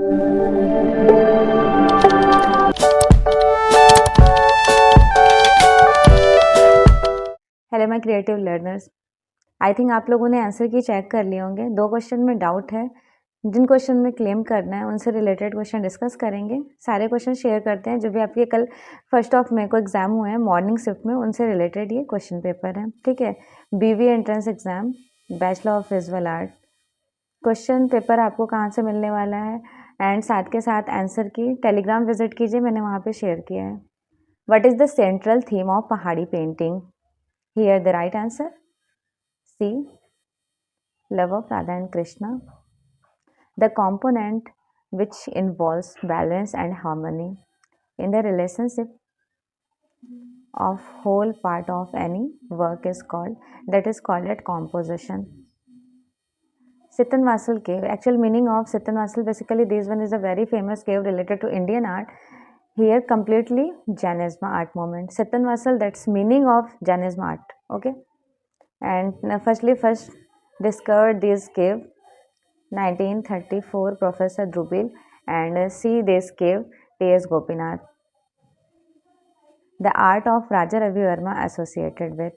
Hello my creative learners, I think आप लोगों ने आंसर की चेक कर लिए होंगे। 2 क्वेश्चन में डाउट है, जिन क्वेश्चन में क्लेम करना है उनसे रिलेटेड क्वेश्चन डिस्कस करेंगे। सारे क्वेश्चन शेयर करते हैं जो भी आपके कल 1 मई को एग्जाम हुए हैं मॉर्निंग शिफ्ट में, उनसे रिलेटेड ये क्वेश्चन पेपर है। ठीक है, BBA entrance exam, bachelor of visual art. Question paper आपको कहाँ से मिलने वाला है एंड साथ के साथ आंसर की टेलीग्राम विजिट कीजिए, मैंने वहाँ पे शेयर किया है। What is the central theme of Pahari painting? Here the right answer C, love of Radha and Krishna. The component which involves balance and harmony in the relationship of whole part of any work is called, that is called at composition. Sittanwasal cave, actual meaning of Sittanwasal, basically this one is a very famous cave related to Indian art. Here completely Jainism art movement. Sittanwasal, that's meaning of Jainism art. Okay, and first discovered this cave 1934 Professor Drubil, and see this cave T.S. Gopinath. The art of Raja Ravi Verma associated with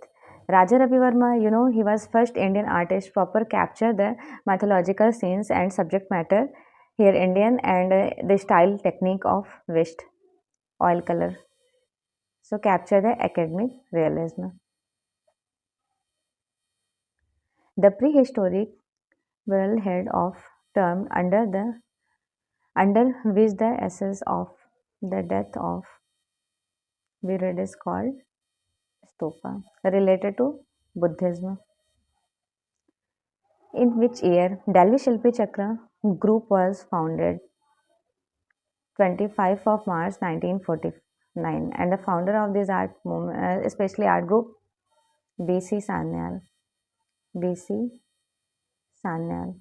Raja Ravi Verma, you know, he was first Indian artist proper capture the mythological scenes and subject matter here Indian, and the style technique of West oil color. So capture the academic realism. The prehistoric world head of term under which the essence of the death of Virid is called stupa, related to Buddhism. In which year Delhi Shilpi Chakra group was founded? 25 of March 1949, and the founder of this art movement, especially art group, B.C. Sanyal. B.C. Sanyal.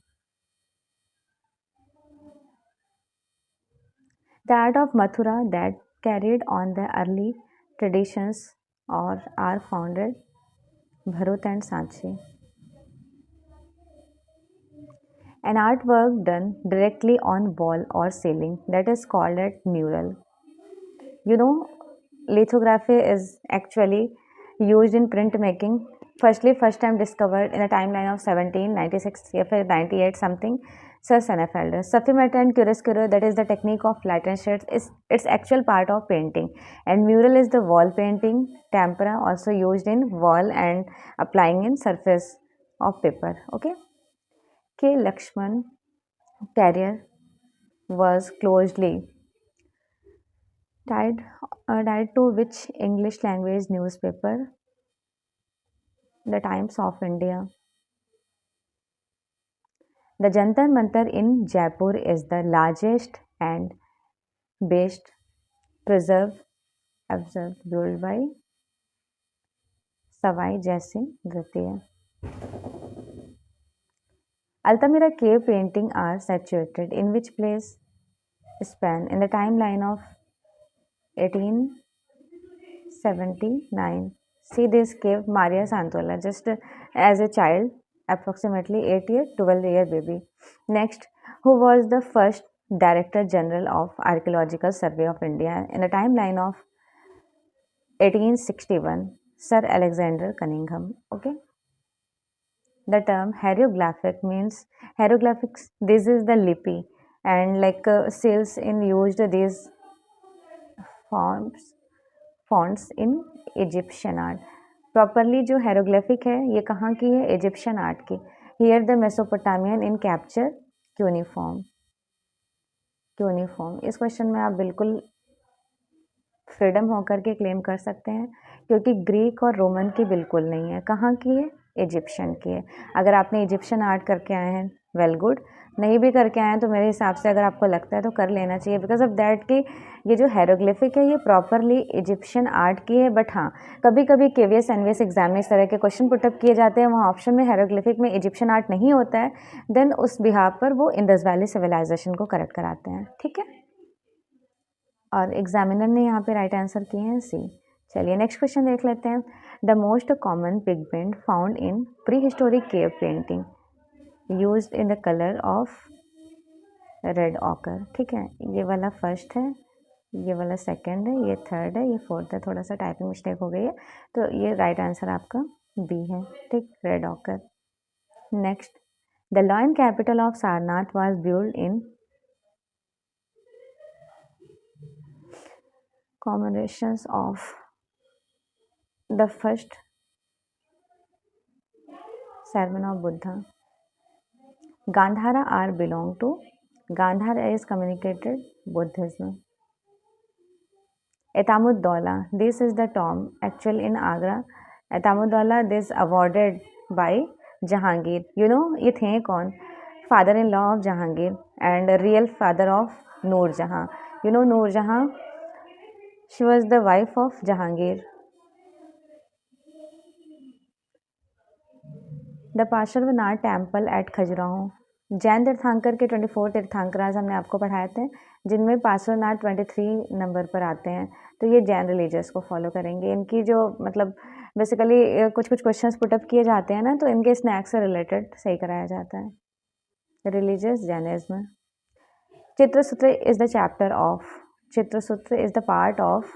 The art of Mathura that carried on the early traditions or are founded Bharut and Sanchi. An artwork done directly on wall or ceiling, that is called a mural. You know, lithography is actually used in printmaking. First time discovered in the timeline of 1796 or 98 something. Sir Sennefelder. Saffimeter and chiaroscuro, that is the technique of light and shades, is its actual part of painting. And mural is the wall painting. Tempera also used in wall and applying in surface of paper. Okay. K. Lakshman Carrier was closely tied to which English language newspaper? The Times of India. The Jantar Mantar in Jaipur is the largest and best preserved built by Savai Jai Singh Dwitiya. Altamira cave painting are situated in which place? Span in the timeline of 1879. See this cave, Maria Santola, just as a child, approximately 8-year, 12-year baby. Next, who was the first Director General of Archaeological Survey of India in the timeline of 1861? Sir Alexander Cunningham. Okay. The term hieroglyphic means hieroglyphics. This is the lipi, and like seals in used these fonts in Egyptian art. Properly जो हेरोग्लिफिक है ये कहाँ की है? Egyptian art की. Here the Mesopotamian in capture cuneiform. इस question में आप बिल्कुल फ्रीडम होकर के क्लेम कर सकते हैं क्योंकि ग्रीक और रोमन की बिल्कुल नहीं है. कहाँ की है? इजिप्शियन की है. अगर आपने इजिप्शियन आर्ट करके आए हैं, वेल गुड. नहीं भी करके आए हैं तो मेरे हिसाब से अगर आपको लगता है तो कर लेना चाहिए, बिकॉज ऑफ दैट कि ये जो हेरोग्लिफिक है ये प्रॉपरली इजिप्शियन आर्ट की है. बट हाँ, कभी कभी केवीएस एनवीएस एग्जाम में इस तरह के क्वेश्चन पुटअप किए जाते हैं, वहाँ ऑप्शन में हेरोग्लिफिक में इजिप्शियन आर्ट नहीं होता है, देन उस बिहाफ पर वो इंडस वैली सिविलाइजेशन को करेक्ट कराते हैं. ठीक है, और एग्जामिनर ने यहाँ पे राइट आंसर किए हैं सी. चलिए नेक्स्ट क्वेश्चन देख लेते हैं. The most common pigment found in pre historic cave painting used in the color of red occur, ठीक है। ये वाला फर्स्ट है, ये वाला सेकंड है, ये थर्ड है, ये फोर्थ है। थोड़ा सा टाइपिंग मिस्टेक हो गई है, तो ये राइट आंसर आपका बी है, ठीक, red occur. Next, the lion capital of Sarnath was build in commemorations of the first sermon of Buddha. Gandhara are belong to, Gandhara is communicated Buddhism. Etamuddaulah, this is the tomb actual in Agra. Etamuddaulah this awarded by Jahangir. You know ये थे कौन? Father-in-law of Jahangir and real father of Noor Jahan. You know Noor Jahan? She was the wife of Jahangir. The Parshvanath temple at Khajuraho. Jain तीर्थंकर के 24 तीर्थंकराज हमने आपको पढ़ाए थे, जिनमें पार्श्वनाथ 23 नंबर पर आते हैं। तो ये जैन रिलीजियस को फॉलो करेंगे। इनकी जो मतलब बेसिकली कुछ कुछ क्वेश्चंस पुटअप किए जाते हैं ना, तो इनके स्नैक्स से रिलेटेड सही कराया जाता है। Religious Jainism. Chitrasutra is the chapter of, Chitrasutra is the part of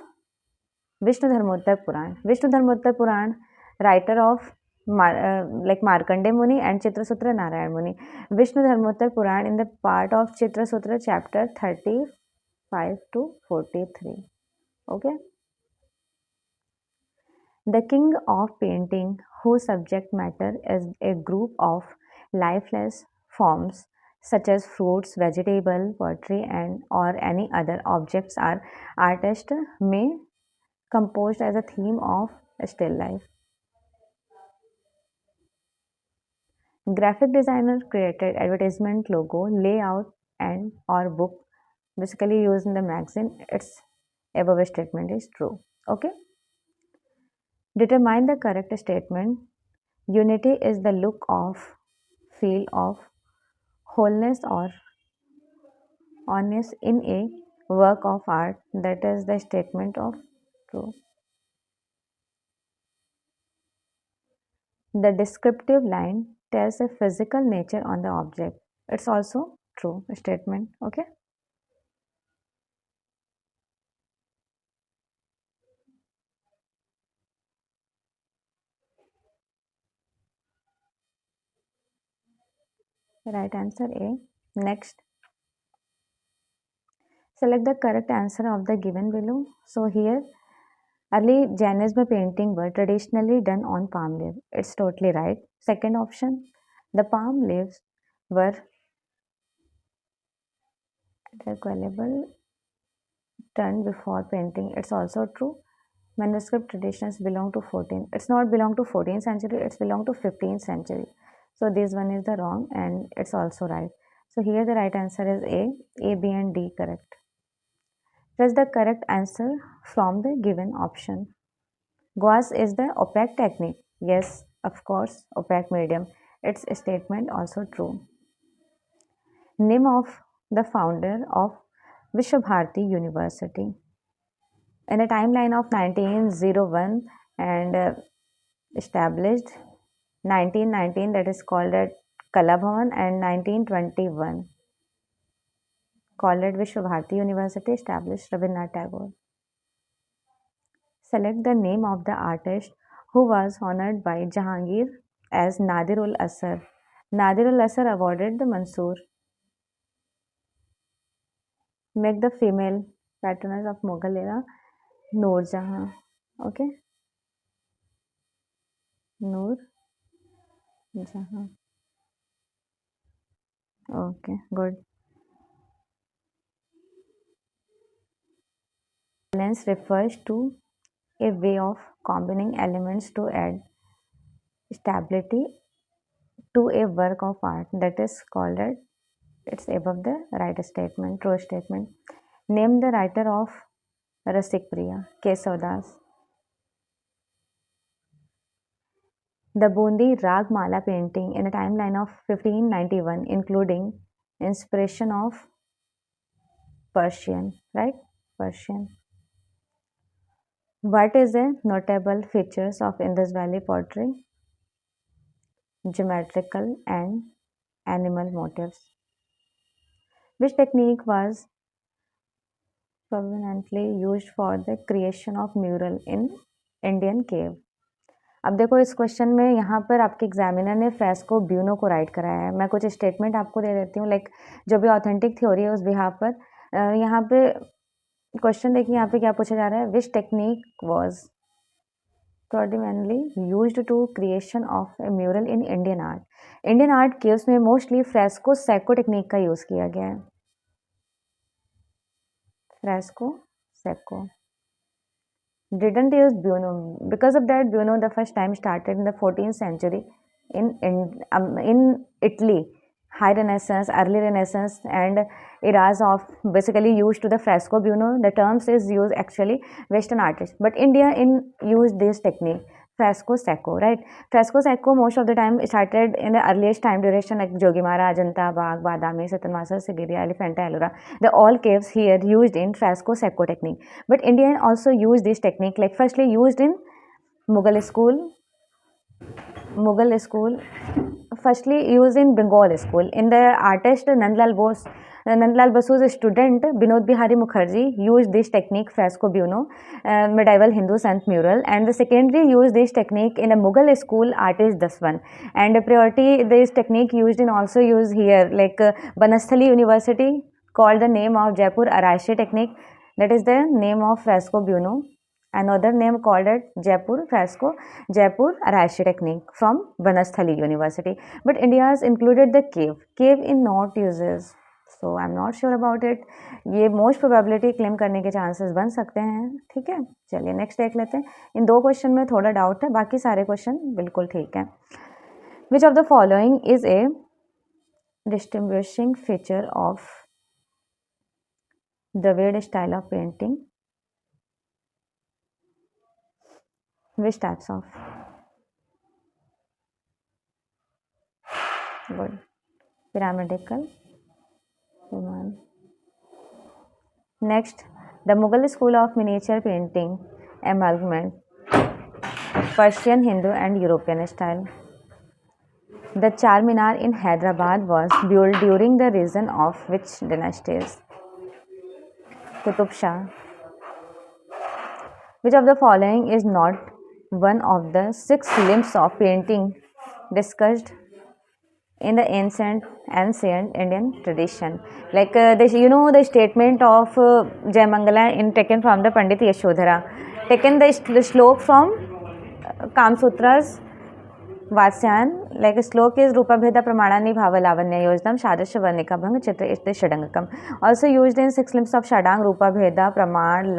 Vishnu Dharmottara Purana. Vishnu Dharmottara Purana writer of like Markandeya Muni and Chitrasutra Narayan Muni. Vishnu Dharmottar Puran in the part of Chitrasutra chapter 35 to 43. Okay. The king of painting, whose subject matter is a group of lifeless forms such as fruits, vegetable, pottery, and or any other objects, are artist may composed as a theme of still life. Graphic designer created advertisement logo, layout, and or book basically used in the magazine. Its above statement is true. Okay. Determine the correct statement. Unity is the look of, feel of, wholeness or honest in a work of art. That is the statement of true. The descriptive line tells a physical nature on the object. It's also true statement. Okay. Right answer A. Next, select the correct answer of the given below. So here, early Jainism painting were traditionally done on palm leaf. It's totally right. Second option, the palm leaves were recoverable done before painting. It's also true. Manuscript traditions belong to 14. It's not belong to 14th century. It's belong to 15th century. So this one is the wrong, and it's also right. So here the right answer is A. A, B, and D correct. Press the correct answer from the given option. Gauze is the opaque technique. Yes, of course, opaque medium. Its statement also true. Name of the founder of Vishwabharati University. In a timeline of 1901 and established 1919, that is called at Kala Bhavan, and 1921 called at Vishwabharati University, established Rabindranath Tagore. Select the name of the artist who was honored by Jahangir as Nadir-ul Asar. Nadir-ul Asar awarded the Mansoor. Make the female patroness of Mughal era Noor Jahan. Okay, Noor Jahan. Okay, good. Balance refers to a way of combining elements to add stability to a work of art. That is called it. It's above the right statement, true statement. Name the writer of Rasik Priya, Kesav Das. The Bundi Rag Mala painting in a timeline of 1591, including inspiration of Persian, right? Persian. What is the notable features of Indus Valley pottery? Geometrical and animal motifs. Which technique was prominently used for the creation of mural in Indian cave? अब देखो इस question में यहाँ पर आपके examiner ने fresco buono को right कराया है। मैं कुछ स्टेटमेंट आपको दे देती हूँ, लाइक जो भी ऑथेंटिक थ्योरी है उस बिहाफ पर। यहाँ पे क्वेश्चन देखिए, यहाँ पे क्या पूछा जा रहा है, which technique was predominantly used to creation of a mural in Indian art. Indian art caves में मोस्टली फ्रेस्को सैको टेक्निक का यूज़ किया गया है। Fresco secco didn't use Buono. Because of that, Buono the first time started in the 14th century in Italy. High Renaissance, early Renaissance, and eras of basically used to the fresco Buono. The terms is used actually Western artists, but India used this technique. Fresco Secco, right? Fresco Secco most of the time started in the earliest time duration, like Jogimara, Ajanta, Bagh, Badami, Satanwasa, Sigiriya, Elephanta, Ellora. The all caves here used in Fresco Secco technique. But Indian also used this technique, like firstly used in Mughal school, firstly used in Bengal school. In the artist Nandlal Basu's student Binod Bihari Mukherjee used this technique, fresco Buono, medieval Hindu Sant mural, and the secondary used this technique in a Mughal school artist Daswan. And priority this technique used in also used here, like Banasthali University called the name of Jaipur Araishi technique, that is the name of fresco Buono. Another name called it Jaipur fresco, Jaipur Araishi technique from Banasthali University. But India's included the cave in not uses. So I'm not sure about it. ये most probability claim करने के chances बन सकते हैं, ठीक है। चलिए next देख लेते हैं। इन दो क्वेश्चन में थोड़ा डाउट है, बाकी सारे क्वेश्चन बिल्कुल ठीक है। Which of the following is a distinguishing feature of Dravida style of painting? Which types of? Good. Pyramidical. Next, the Mughal school of miniature painting, amalgamate Persian, Hindu and European style. The Charminar in Hyderabad was built during the reign of which dynasties? Qutub Shah. Which of the following is not one of the 6 limbs of painting discussed in the ancient Indian tradition? Like this, you know, the statement of Jayamangala in taken from the Pandit Yashodhara, taken the slok from Kamsutras Vatsyan, like slok is Rupa Bheda Pramanani Bhava Lavanya Yojnam Shadasya Varnika Bhang Chitra Ishte Shadangakam. Also used in 6 limbs of Shadang, Rupa Bheda Praman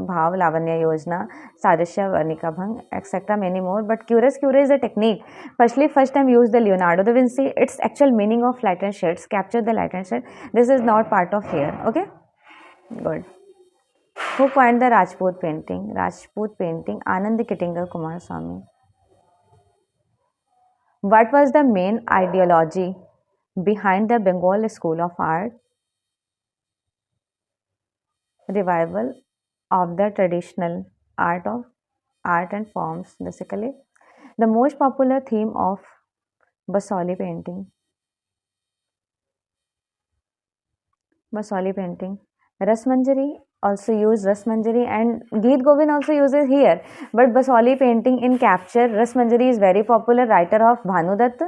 Bhav Lavanya Yojna, Sadasya Varnika Bhang, etc. many more. But curious is the technique. First time used the Leonardo da Vinci. Its actual meaning of light and shades, capture the light and shade. This is not part of here. Okay, good. Who coined the Rajput painting? Anand Kittinger Kumaraswamy. What was the main ideology behind the Bengal School of Art? Revival of the traditional art and forms, basically. The most popular theme of Basoli painting. Rasmanjari also use Rasmanjari, and Geet Govind also uses here. But Basoli painting in capture Rasmanjari is very popular. Writer of Bhanu Dutt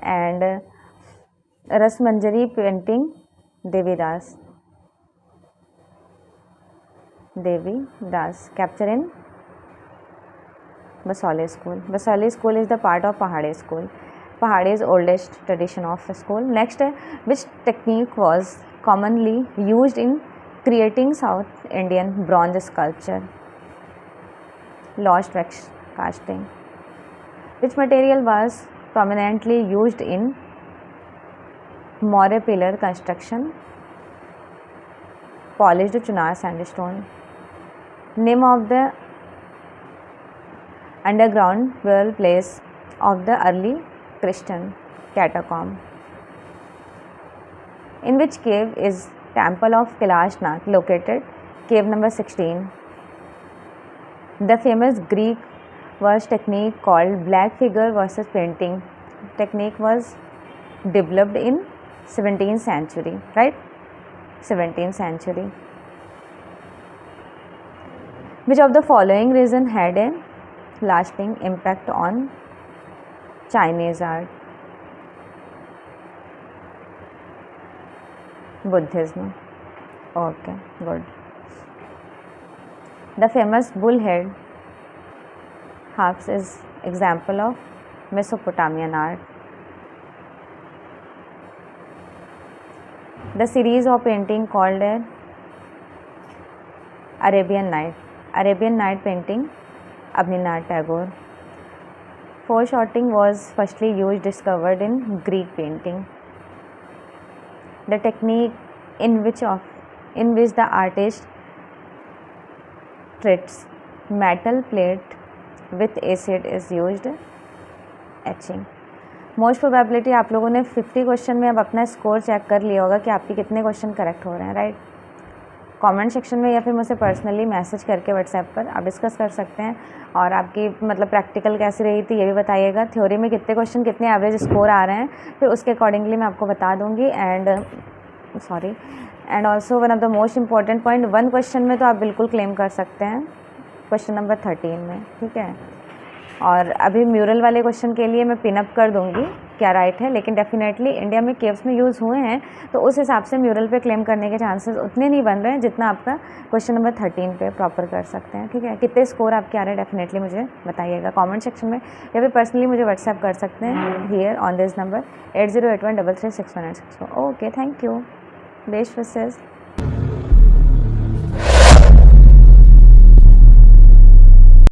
and Rasmanjari painting Devi Das capture in Basoli school. Basoli school is the part of Pahade school. Pahadi's oldest tradition of school. Next, which technique was commonly used in creating South Indian bronze sculpture? Lost wax casting. Which material was prominently used in Moire pillar construction? Polished Chunar sandstone. Name of the underground burial place of the early Christian catacomb. In which cave is Temple of Kailash Nath located? Cave number 16. The famous Greek was technique called black figure versus painting. Technique was developed in 17th century, right? 17th century. Which of the following reason had a lasting impact on Chinese art? Buddhism. Okay, good. The famous bullhead harps is example of Mesopotamian art. The series of painting called Arabian Night painting, Abhinanath Tagore. Foreshortening was firstly discovered in Greek painting. The technique in which the artist treats metal plate with acid is used, etching. Most probability आप लोगों ने 50 question में अब अपना score check कर लिया होगा कि आपके कितने क्वेश्चन करेक्ट हो रहे हैं, राइट? कमेंट सेक्शन में या फिर मुझसे पर्सनली मैसेज करके व्हाट्सएप पर आप डिस्कस कर सकते हैं। और आपकी मतलब प्रैक्टिकल कैसी रही थी ये भी बताइएगा, थ्योरी में कितने क्वेश्चन कितने एवरेज स्कोर आ रहे हैं, फिर उसके अकॉर्डिंगली मैं आपको बता दूंगी। And also one of the most important point, 1 question में तो आप बिल्कुल क्लेम कर सकते हैं, क्वेश्चन नंबर 13 में, ठीक है? और अभी म्यूरल वाले क्वेश्चन के लिए मैं पिनअप कर दूंगी क्या राइट है, लेकिन डेफिनेटली इंडिया में केव्स में यूज़ हुए हैं तो उस हिसाब से म्यूरल पे क्लेम करने के चांसेस उतने नहीं बन रहे हैं जितना आपका क्वेश्चन नंबर 13 पे प्रॉपर कर सकते हैं, ठीक है? कितने स्कोर आपके आ रहे हैं डेफिनेटली मुझे बताइएगा कमेंट सेक्शन में, या फिर पर्सनली मुझे व्हाट्सएप कर सकते हैं here on this number 8081336196। Okay, thank you, best wishes.